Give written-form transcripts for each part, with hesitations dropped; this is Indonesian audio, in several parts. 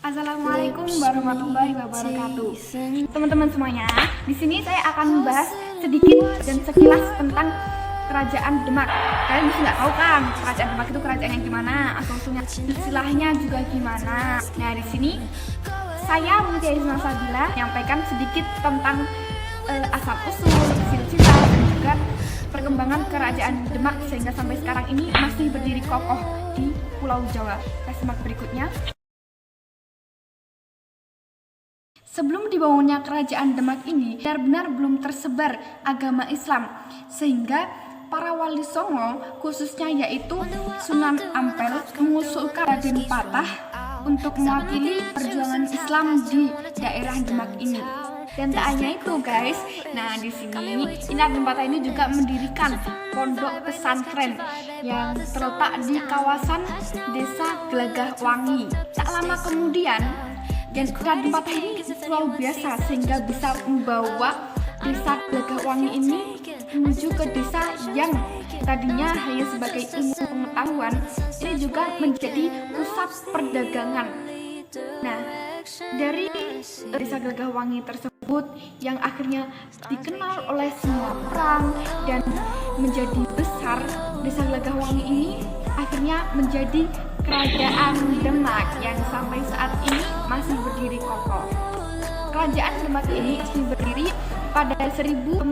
Assalamualaikum warahmatullahi wabarakatuh. Teman-teman semuanya, di sini saya akan membahas sedikit dan sekilas tentang Kerajaan Demak. Kalian mesti nggak tahu kan, Kerajaan Demak itu kerajaan yang gimana, asal-usulnya, istilahnya juga gimana. Nah, di sini saya Mutia Isma Sabila menyampaikan sedikit tentang asal-usul, silsilah, dan juga perkembangan Kerajaan Demak sehingga sampai sekarang ini masih berdiri kokoh di Pulau Jawa. Kita simak berikutnya. Sebelum dibangunnya Kerajaan Demak ini, benar-benar belum tersebar agama Islam, sehingga para wali songo, khususnya yaitu Sunan Ampel, mengusulkan Raden Patah untuk mewakili perjuangan Islam di daerah Demak ini. Dan tak hanya itu guys, nah di sini Raden Patah ini juga mendirikan pondok pesantren yang terletak di kawasan Desa Gelagah Wangi. Tak lama kemudian, dan Raden Patah ini luar biasa sehingga bisa membawa Desa Gelagah Wangi ini menuju ke desa yang tadinya hanya sebagai ilmu pengetahuan, ini juga menjadi pusat perdagangan. Nah, dari Desa Gelagah Wangi tersebut yang akhirnya dikenal oleh semua orang dan menjadi besar, Desa Gelagah Wangi ini akhirnya menjadi Kerajaan Demak yang sampai saat ini masih berdiri kokoh. Kerajaan Demak ini masih berdiri pada 1481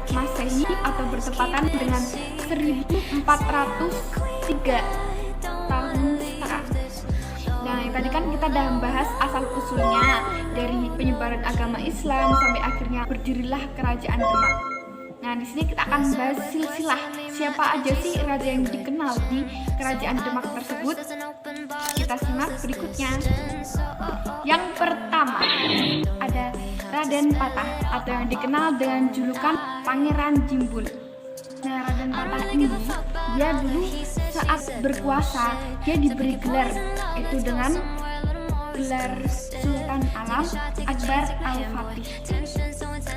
Masehi atau bertepatan dengan 1403 tahun sekarang. Nah, yang tadi kan kita udah membahas asal usulnya dari penyebaran agama Islam sampai akhirnya berdirilah Kerajaan Demak. Nah, di sini kita akan bahas silsilah siapa aja sih raja yang dikenal di Kerajaan Demak tersebut. Kita simak berikutnya. Yang pertama ada Raden Patah atau yang dikenal dengan julukan Pangeran Jimbul. Nah, Raden Patah ini dia dulu saat berkuasa dia diberi gelar itu dengan gelar Sultan Alam Akbar Al-Fatih.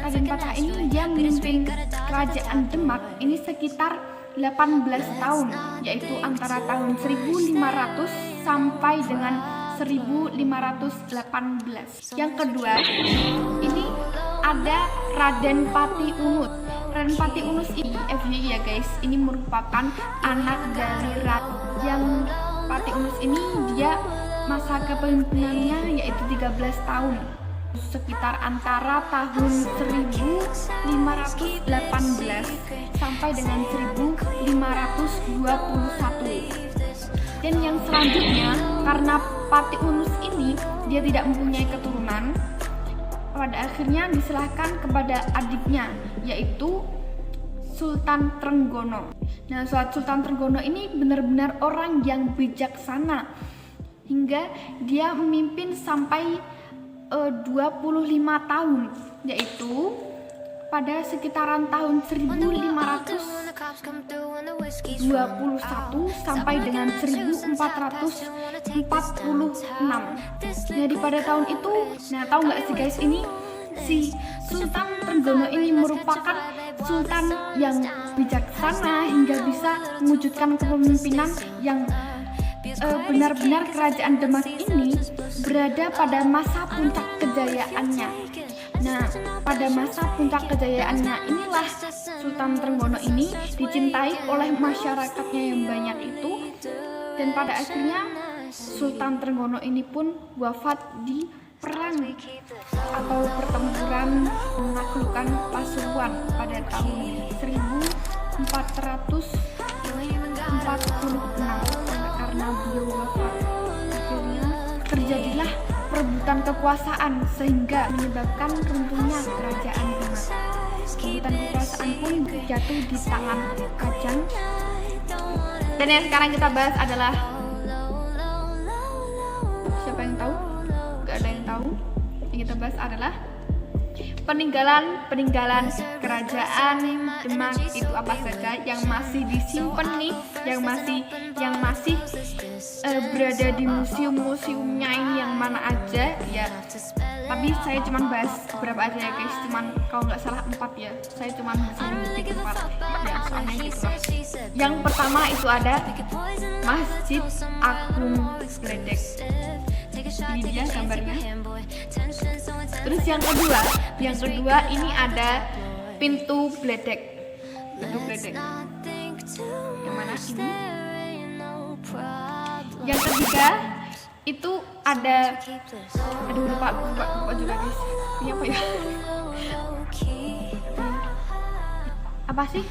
Raden Patah ini dia memimpin Kerajaan Demak ini sekitar 18 tahun, yaitu antara tahun 1500 sampai dengan 1518. Yang kedua, ini ada Raden Pati Unut. Raden Pati Unut ini FYI ya guys, ini merupakan anak dari yang Pati Unut ini dia masa kepemimpinannya yaitu 13 tahun, sekitar antara tahun 1518 sampai dengan 1521. Dan yang selanjutnya, karena Pati Unus ini dia tidak mempunyai keturunan, pada akhirnya diserahkan kepada adiknya yaitu Sultan Trenggono. Nah, Sultan Trenggono ini benar-benar orang yang bijaksana hingga dia memimpin sampai 25 tahun, yaitu pada sekitaran tahun 1521 sampai dengan 1446. Jadi pada tahun itu, nah tahu nggak sih guys, ini si Sultan Trenggono ini merupakan sultan yang bijaksana hingga bisa mewujudkan kepemimpinan yang benar-benar Kerajaan Demak ini berada pada masa puncak kejayaannya. Nah, pada masa puncak kejayaannya inilah Sultan Trenggono ini dicintai oleh masyarakatnya yang banyak itu, dan pada akhirnya Sultan Trenggono ini pun wafat di perang atau pertempuran menaklukkan Pasuruan pada tahun 1446. Karena beliau wafat, akhirnya terjadilah perebutan kekuasaan sehingga menyebabkan runtuhnya Kerajaan Demak. Perebutan kekuasaan pun jatuh di tangan Kajang. Dan yang sekarang kita bahas adalah, siapa yang tahu? Gak ada yang tahu. Yang kita bahas adalah peninggalan Kerajaan Demak itu apa saja yang masih disimpan nih, yang masih berada di museum-museumnya ini, yang mana aja ya. Tapi saya cuman bahas beberapa aja ya guys, cuman kalau nggak salah 4 ya. Saya cuman bisa nyebutin 4 ya, soalnya gitu lah. Yang pertama itu ada Masjid Agung Gledek. Terus yang kedua ini ada pintu bledek. Pintu bledek. Yang mana ini? Yang ketiga itu ada, aduh lupa juga guys. Ini apa ya? Apa sih?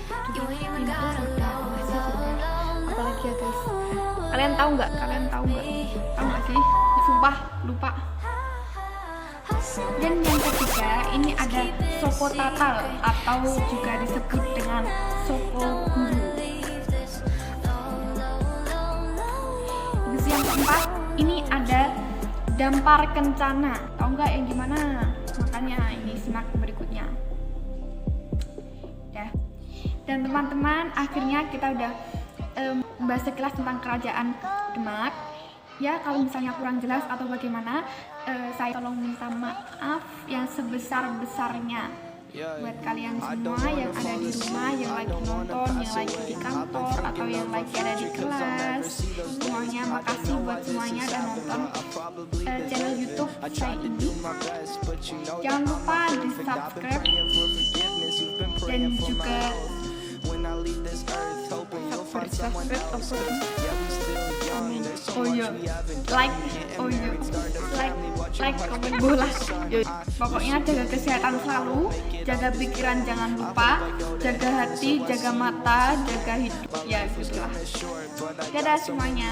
Apalagi ya guys? Kalian tahu nggak? Tahu nggak sih? Sumpah lupa. Dan yang ketiga ini ada soko tatal atau juga disebut dengan soko guru. Terus yang keempat ini ada dampar kencana. Tahu nggak yang gimana? Makanya ini simak berikutnya. Ya. Dan teman-teman, akhirnya kita udah membahas sekilas tentang kerajaan Demak. Ya, kalau misalnya kurang jelas atau bagaimana, saya tolong minta maaf yang sebesar-besarnya buat kalian semua yang ada di rumah, yang lagi nonton, yang lagi di kantor, atau yang lagi ada di kelas. Semuanya makasih buat semuanya udah nonton channel YouTube saya ini. Jangan lupa di subscribe dan juga like, komen bola. Pokoknya jaga kesehatan selalu, jaga pikiran jangan lupa, jaga hati, jaga mata, jaga hidup. Ya gitulah. Dadah semuanya.